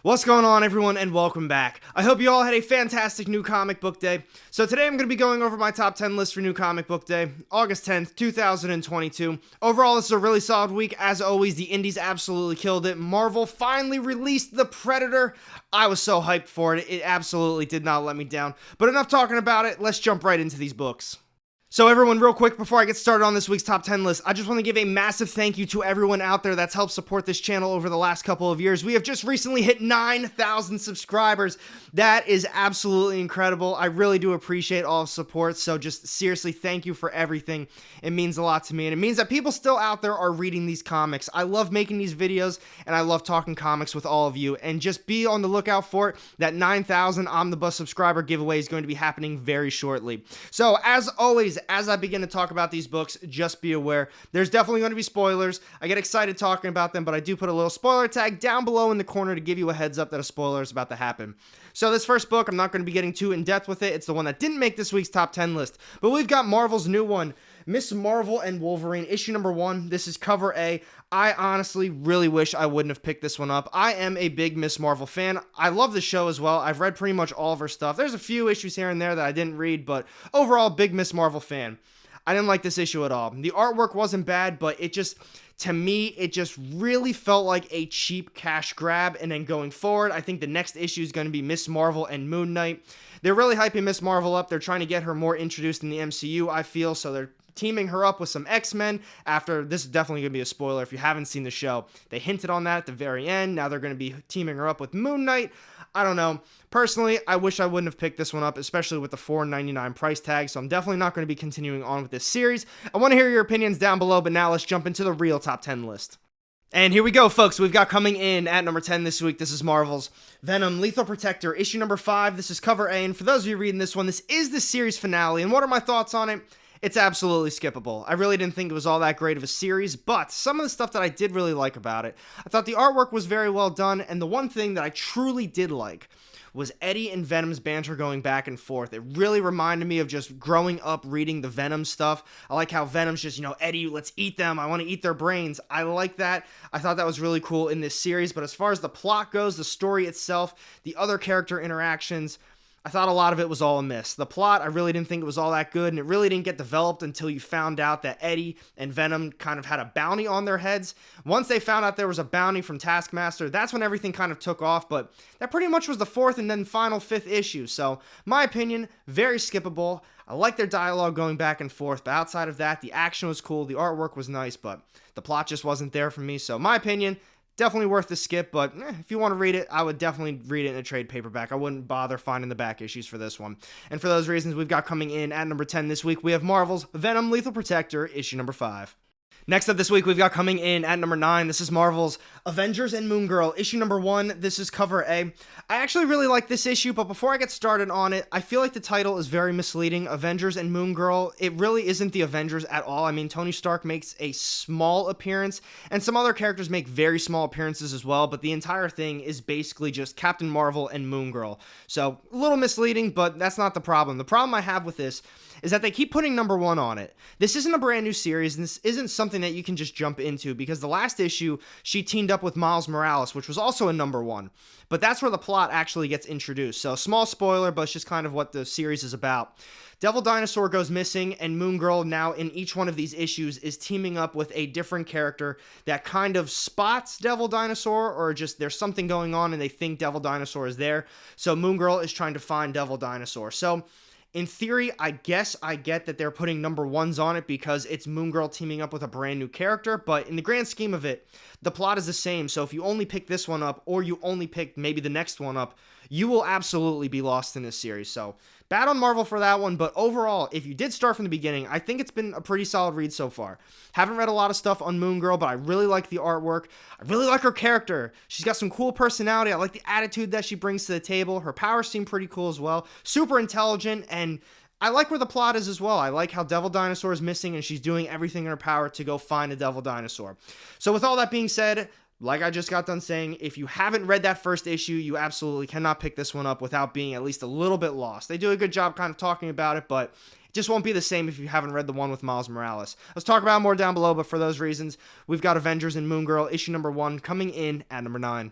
What's going on, everyone, and welcome back. I hope you all had a fantastic new comic book day. So today I'm going to be going over my top 10 list for new comic book day, August 10th, 2022. Overall, this is a really solid week. As always, the indies absolutely killed it. Marvel finally released The Predator. I was so hyped for it. It absolutely did not let me down. But enough talking about it. Let's jump right into these books. So everyone, real quick, before I get started on this week's top 10 list, I just want to give a massive thank you to everyone out there that's helped support this channel over the last couple of years. We have just recently hit 9,000 subscribers. That is absolutely incredible. I really do appreciate all the support, so just seriously, thank you for everything. It means a lot to me, and it means that people still out there are reading these comics. I love making these videos, and I love talking comics with all of you, and just be on the lookout for it. That 9,000 Omnibus subscriber giveaway is going to be happening very shortly. So, as always, as I begin to talk about these books, just be aware, there's definitely going to be spoilers. I get excited talking about them, but I do put a little spoiler tag down below in the corner to give you a heads up that a spoiler is about to happen. So this first book, I'm not going to be getting too in depth with it. It's the one that didn't make this week's top 10 list, but we've got Marvel's new one, Miss Marvel and Wolverine, issue number 1. This is cover A. I honestly really wish I wouldn't have picked this one up. I am a big Miss Marvel fan. I love the show as well. I've read pretty much all of her stuff. There's a few issues here and there that I didn't read, but overall, big Miss Marvel fan. I didn't like this issue at all. The artwork wasn't bad, but it just, to me, it just really felt like a cheap cash grab. And then going forward, I think the next issue is going to be Miss Marvel and Moon Knight. They're really hyping Miss Marvel up. They're trying to get her more introduced in the MCU, I feel, so they're teaming her up with some X-Men after, this is definitely going to be a spoiler if you haven't seen the show. They hinted on that at the very end. Now they're going to be teaming her up with Moon Knight. I don't know. Personally, I wish I wouldn't have picked this one up, especially with the $4.99 price tag, so I'm definitely not going to be continuing on with this series. I want to hear your opinions down below, but now let's jump into the real top 10 list. And here we go, folks. We've got coming in at number 10 this week. This is Marvel's Venom, Lethal Protector, issue number 5. This is cover A, and for those of you reading this one, this is the series finale, and what are my thoughts on it? It's absolutely skippable. I really didn't think it was all that great of a series, but some of the stuff that I did really like about it, I thought the artwork was very well done, and the one thing that I truly did like was Eddie and Venom's banter going back and forth. It really reminded me of just growing up reading the Venom stuff. I like how Venom's just, Eddie, let's eat them. I want to eat their brains. I like that. I thought that was really cool in this series, but as far as the plot goes, the story itself, the other character interactions, I thought a lot of it was all a miss. The plot, I really didn't think it was all that good, and it really didn't get developed until you found out that Eddie and Venom kind of had a bounty on their heads. Once they found out there was a bounty from Taskmaster, that's when everything kind of took off, but that pretty much was the fourth and then final fifth issue. So, my opinion, very skippable. I like their dialogue going back and forth, but outside of that, the action was cool, the artwork was nice, but the plot just wasn't there for me. So, my opinion, definitely worth the skip, but if you want to read it, I would definitely read it in a trade paperback. I wouldn't bother finding the back issues for this one. And for those reasons, we've got coming in at number 10 this week, we have Marvel's Venom, Lethal Protector, issue number 5. Next up this week, we've got coming in at number 9, this is Marvel's Avengers and Moon Girl, issue number 1, this is cover A. I actually really like this issue, but before I get started on it, I feel like the title is very misleading, Avengers and Moon Girl. It really isn't the Avengers at all. I mean, Tony Stark makes a small appearance, and some other characters make very small appearances as well, but the entire thing is basically just Captain Marvel and Moon Girl. So, a little misleading, but that's not the problem. The problem I have with this is that they keep putting number 1 on it. This isn't a brand new series, and this isn't something that you can just jump into, because the last issue, she teamed up with Miles Morales, which was also a number 1. But that's where the plot actually gets introduced. So, small spoiler, but it's just kind of what the series is about. Devil Dinosaur goes missing, and Moon Girl now in each one of these issues is teaming up with a different character that kind of spots Devil Dinosaur, or just there's something going on and they think Devil Dinosaur is there. So Moon Girl is trying to find Devil Dinosaur. So, in theory, I guess I get that they're putting number 1s on it because it's Moon Girl teaming up with a brand new character, but in the grand scheme of it, the plot is the same, so if you only pick this one up, or you only pick maybe the next one up, you will absolutely be lost in this series. So, bad on Marvel for that one, but overall, if you did start from the beginning, I think it's been a pretty solid read so far. Haven't read a lot of stuff on Moon Girl, but I really like the artwork. I really like her character. She's got some cool personality. I like the attitude that she brings to the table. Her powers seem pretty cool as well. Super intelligent, and I like where the plot is as well. I like how Devil Dinosaur is missing, and she's doing everything in her power to go find a Devil Dinosaur. So with all that being said, like I just got done saying, if you haven't read that first issue, you absolutely cannot pick this one up without being at least a little bit lost. They do a good job kind of talking about it, but it just won't be the same if you haven't read the one with Miles Morales. Let's talk about it more down below, but for those reasons, we've got Avengers and Moon Girl, issue number 1, coming in at number 9.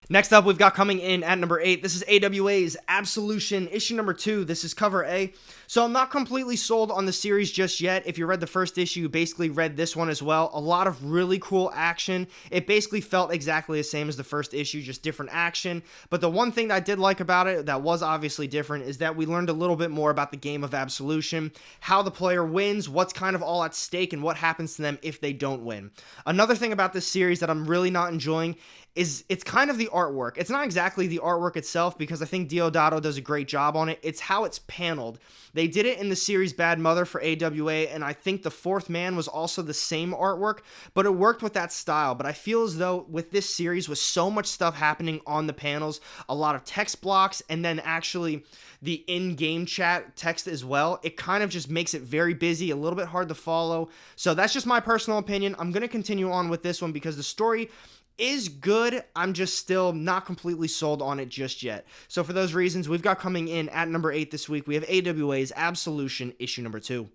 Next up, we've got coming in at number 8, this is AWA's Absolution, issue number 2. This is cover A. So I'm not completely sold on the series just yet. If you read the first issue, you basically read this one as well. A lot of really cool action. It basically felt exactly the same as the first issue, just different action. But the one thing that I did like about it that was obviously different is that we learned a little bit more about the game of Absolution, how the player wins, what's kind of all at stake, and what happens to them if they don't win. Another thing about this series that I'm really not enjoying is it's kind of the artwork. It's not exactly the artwork itself because I think Deodato does a great job on it. It's how it's paneled. They did it in the series Bad Mother for AWA, and I think The Fourth Man was also the same artwork, but it worked with that style. But I feel as though with this series, with so much stuff happening on the panels, a lot of text blocks, and then actually the in-game chat text as well, it kind of just makes it very busy, a little bit hard to follow. So that's just my personal opinion. I'm going to continue on with this one because the story is good. I'm just still not completely sold on it just yet. So for those reasons, we've got coming in at number 8 this week, we have AWA's Absolution, issue number 2.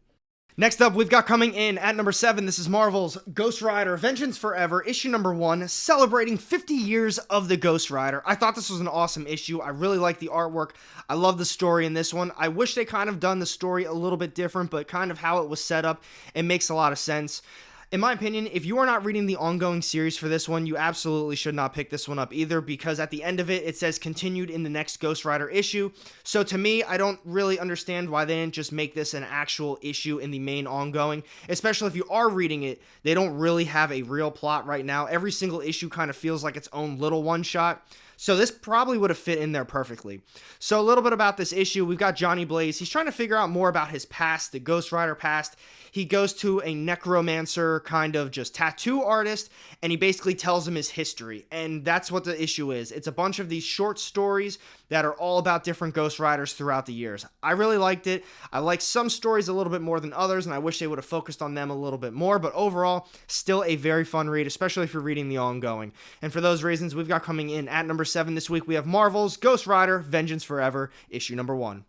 Next up, we've got coming in at number 7, this is Marvel's Ghost Rider Vengeance Forever, issue number 1, celebrating 50 years of the Ghost Rider. I thought this was an awesome issue. I really like the artwork. I love the story in this one. I wish they kind of done the story a little bit different, but kind of how it was set up, it makes a lot of sense. In my opinion, if you are not reading the ongoing series for this one, you absolutely should not pick this one up either, because at the end of it, it says continued in the next Ghost Rider issue. So to me, I don't really understand why they didn't just make this an actual issue in the main ongoing, especially if you are reading it. They don't really have a real plot right now. Every single issue kind of feels like its own little one-shot. So this probably would have fit in there perfectly. So a little bit about this issue, we've got Johnny Blaze. He's trying to figure out more about his past, the Ghost Rider past. He goes to a necromancer, kind of just tattoo artist, and he basically tells him his history. And that's what the issue is. It's a bunch of these short stories that are all about different Ghost Riders throughout the years. I really liked it. I like some stories a little bit more than others, and I wish they would have focused on them a little bit more. But overall, still a very fun read, especially if you're reading the ongoing. And for those reasons, we've got coming in at number 7 this week, we have Marvel's Ghost Rider Vengeance Forever, issue number 1.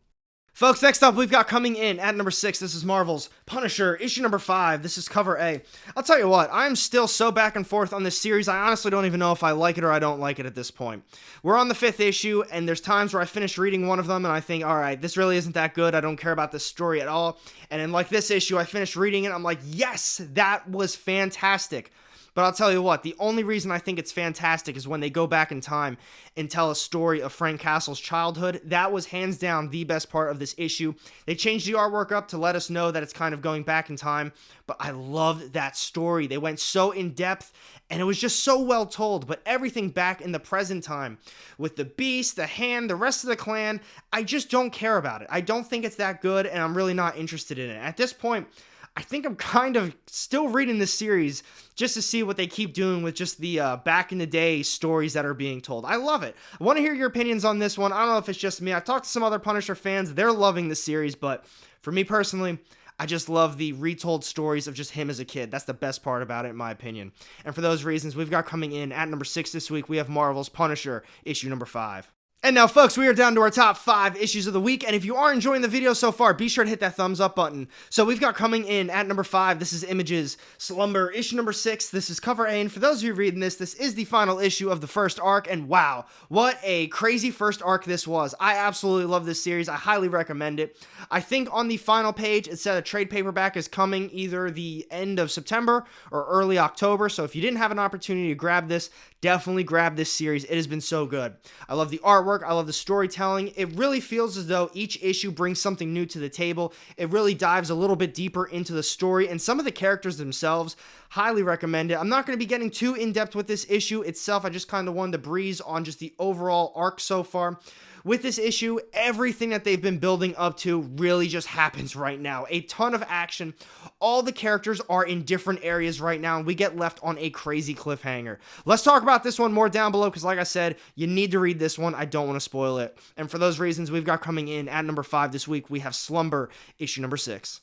Folks, next up, we've got coming in at number 6, this is Marvel's Punisher, issue number 5, this is cover A. I'll tell you what, I'm still so back and forth on this series, I honestly don't even know if I like it or I don't like it at this point. We're on the 5th issue, and there's times where I finish reading one of them, and I think, alright, this really isn't that good, I don't care about this story at all, and in like this issue, I finished reading it, I'm like, yes, that was fantastic. But I'll tell you what, the only reason I think it's fantastic is when they go back in time and tell a story of Frank Castle's childhood. That was hands down the best part of this issue. They changed the artwork up to let us know that it's kind of going back in time, but I loved that story. They went so in depth, and it was just so well told, but everything back in the present time with the Beast, the Hand, the rest of the clan, I just don't care about it. I don't think it's that good, and I'm really not interested in it. At this point, I think I'm kind of still reading this series just to see what they keep doing with just the back in the day stories that are being told. I love it. I want to hear your opinions on this one. I don't know if it's just me. I've talked to some other Punisher fans. They're loving the series, but for me personally, I just love the retold stories of just him as a kid. That's the best part about it, in my opinion. And for those reasons, we've got coming in at number 6 this week, we have Marvel's Punisher, issue number 5. And now, folks, we are down to our top 5 issues of the week, and if you are enjoying the video so far, be sure to hit that thumbs up button. So we've got coming in at number 5, this is Image's Slumber Issue number 6, this is cover A, and for those of you reading this, this is the final issue of the first arc, and wow, what a crazy first arc this was. I absolutely love this series, I highly recommend it. I think on the final page, it said a trade paperback is coming either the end of September or early October, so if you didn't have an opportunity to grab this, definitely grab this series. It has been so good. I love the artwork. I love the storytelling. It really feels as though each issue brings something new to the table. It really dives a little bit deeper into the story and some of the characters themselves. Highly recommend it. I'm not going to be getting too in-depth with this issue itself. I just kind of wanted to breeze on just the overall arc so far. With this issue, everything that they've been building up to really just happens right now. A ton of action. All the characters are in different areas right now, and we get left on a crazy cliffhanger. Let's talk about this one more down below, because like I said, you need to read this one. I don't want to spoil it. And for those reasons, we've got coming in at number 5 this week, we have Slumber, issue number 6.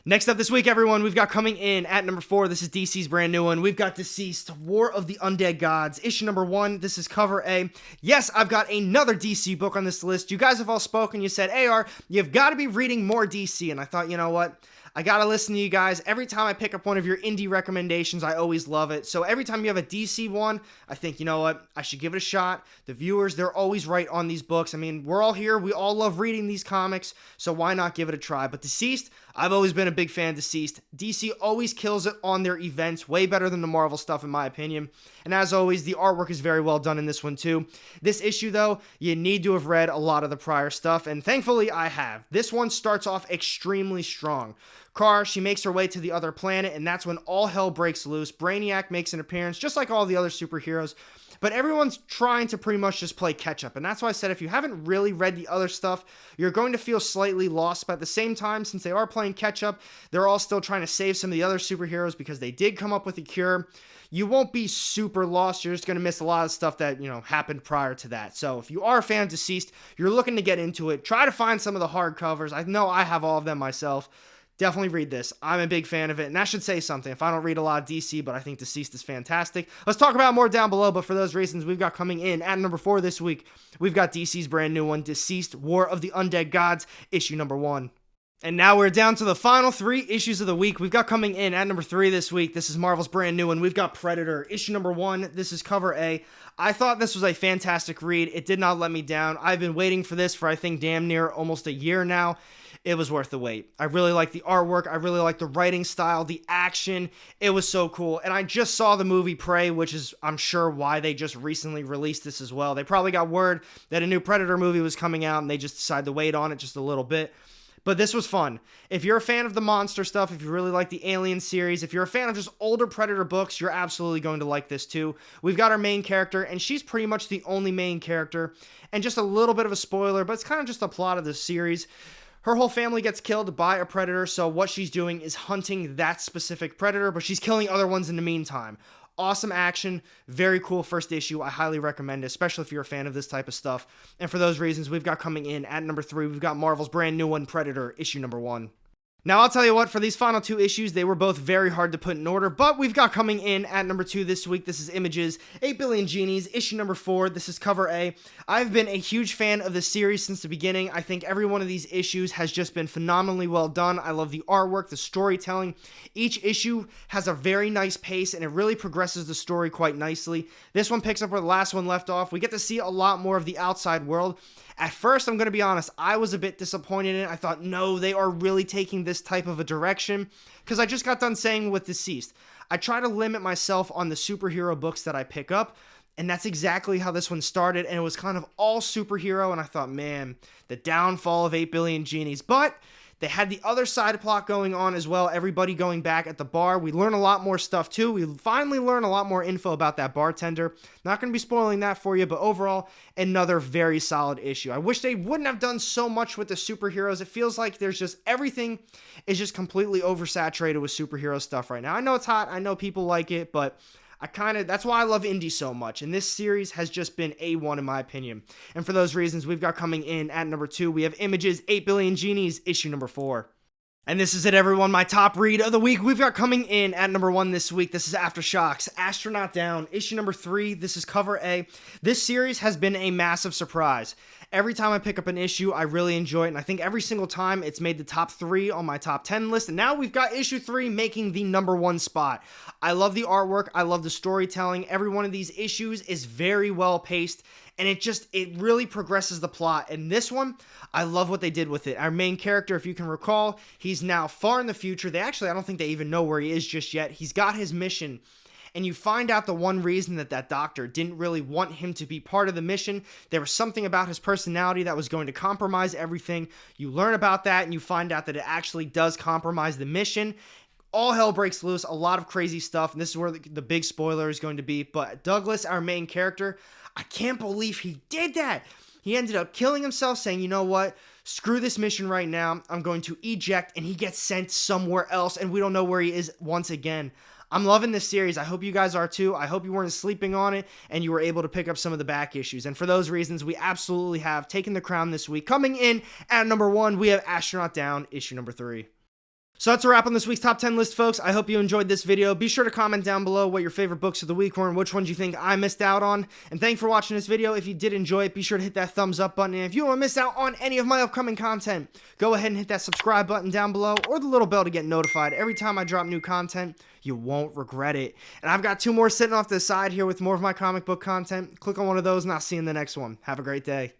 Next up this week, everyone, we've got coming in at number 4, this is DC's brand new one. We've got Deceased, War of the Undead Gods, issue number 1, this is cover A. Yes, I've got another DC book on this list. You guys have all spoken, you said, AR, you've got to be reading more DC, and I thought, you know what? I gotta listen to you guys. Every time I pick up one of your indie recommendations, I always love it. So every time you have a DC one, I think, you know what, I should give it a shot. The viewers, they're always right on these books. I mean, we're all here. We all love reading these comics, so why not give it a try? But Deceased, I've always been a big fan of Deceased. DC always kills it on their events, way better than the Marvel stuff in my opinion. And as always, the artwork is very well done in this one too. This issue though, you need to have read a lot of the prior stuff, and thankfully I have. This one starts off extremely strong. Kara, she makes her way to the other planet, and that's when all hell breaks loose. Brainiac makes an appearance, just like all the other superheroes, but everyone's trying to pretty much just play catch up. And that's why I said if you haven't really read the other stuff, you're going to feel slightly lost. But at the same time, since they are playing catch up, they're all still trying to save some of the other superheroes because they did come up with a cure. You won't be super lost. You're just going to miss a lot of stuff that, happened prior to that. So if you are a fan of Deceased, you're looking to get into it, try to find some of the hardcovers. I know I have all of them myself. Definitely read this. I'm a big fan of it, and that should say something. If I don't read a lot of DC, but I think Deceased is fantastic. Let's talk about more down below, but for those reasons, we've got coming in at number 4 this week, we've got DC's brand new one, Deceased, War of the Undead Gods, issue number 1. And now we're down to the final 3 issues of the week. We've got coming in at number 3 this week. This is Marvel's brand new one. We've got Predator, issue number 1. This is cover A. I thought this was a fantastic read. It did not let me down. I've been waiting for this for, I think, damn near almost a year now. It was worth the wait. I really like the artwork. I really like the writing style, the action. It was so cool. And I just saw the movie Prey, which is, I'm sure, why they just recently released this as well. They probably got word that a new Predator movie was coming out, and they just decided to wait on it just a little bit. But this was fun. If you're a fan of the monster stuff, if you really like the Alien series, if you're a fan of just older Predator books, you're absolutely going to like this too. We've got our main character, and she's pretty much the only main character. And just a little bit of a spoiler, but it's kind of just the plot of the series. Her whole family gets killed by a predator, so what she's doing is hunting that specific predator, but she's killing other ones in the meantime. Awesome action, very cool first issue. I highly recommend it, especially if you're a fan of this type of stuff. And for those reasons, we've got coming in at number 3, we've got Marvel's brand new one, Predator, issue number 1. Now, I'll tell you what, for these final 2 issues, they were both very hard to put in order, but we've got coming in at number 2 this week. This is Images, 8 Billion Genies, issue number 4. This is cover A. I've been a huge fan of the series since the beginning. I think every one of these issues has just been phenomenally well done. I love the artwork, the storytelling. Each issue has a very nice pace, and it really progresses the story quite nicely. This one picks up where the last one left off. We get to see a lot more of the outside world. At first, I'm going to be honest, I was a bit disappointed in it. I thought, no, they are really taking this type of a direction, because I just got done saying with Deceased, I try to limit myself on the superhero books that I pick up, and that's exactly how this one started, and it was kind of all superhero, and I thought, man, the downfall of 8 Billion Genies, but they had the other side plot going on as well, everybody going back at the bar. We learn a lot more stuff too. We finally learn a lot more info about that bartender. Not going to be spoiling that for you, but overall, another very solid issue. I wish they wouldn't have done so much with the superheroes. It feels like there's just, everything is just completely oversaturated with superhero stuff right now. I know it's hot. I know people like it, but that's why I love indie so much, and this series has just been A1 in my opinion. And for those reasons, we've got coming in at number 2, we have Images, 8 Billion Genies, issue number 4. And this is it, everyone, my top read of the week. We've got coming in at number 1 this week. This is Aftershocks, Astronaut Down, issue number 3. This is cover A. This series has been a massive surprise. Every time I pick up an issue, I really enjoy it, and I think every single time it's made the top 3 on my top 10 list, and now we've got issue 3 making the number 1 spot. I love the artwork, I love the storytelling. Every one of these issues is very well paced, and it really progresses the plot. And this one, I love what they did with it. Our main character, if you can recall, he's now far in the future. I don't think they even know where he is just yet. He's got his mission, and you find out the one reason that doctor didn't really want him to be part of the mission. There was something about his personality that was going to compromise everything. You learn about that, and you find out that it actually does compromise the mission. All hell breaks loose, a lot of crazy stuff, and this is where the big spoiler is going to be. But Douglas, our main character, I can't believe he did that. He ended up killing himself, saying, you know what, screw this mission right now, I'm going to eject, and he gets sent somewhere else, and we don't know where he is once again. I'm loving this series. I hope you guys are too. I hope you weren't sleeping on it and you were able to pick up some of the back issues. And for those reasons, we absolutely have taken the crown this week. Coming in at number 1, we have Astronaut Down, issue number 3. So that's a wrap on this week's top 10 list, folks. I hope you enjoyed this video. Be sure to comment down below what your favorite books of the week were and which ones you think I missed out on. And thanks for watching this video. If you did enjoy it, be sure to hit that thumbs up button. And if you don't want to miss out on any of my upcoming content, go ahead and hit that subscribe button down below or the little bell to get notified every time I drop new content. You won't regret it. And I've got 2 more sitting off to the side here with more of my comic book content. Click on one of those and I'll see you in the next one. Have a great day.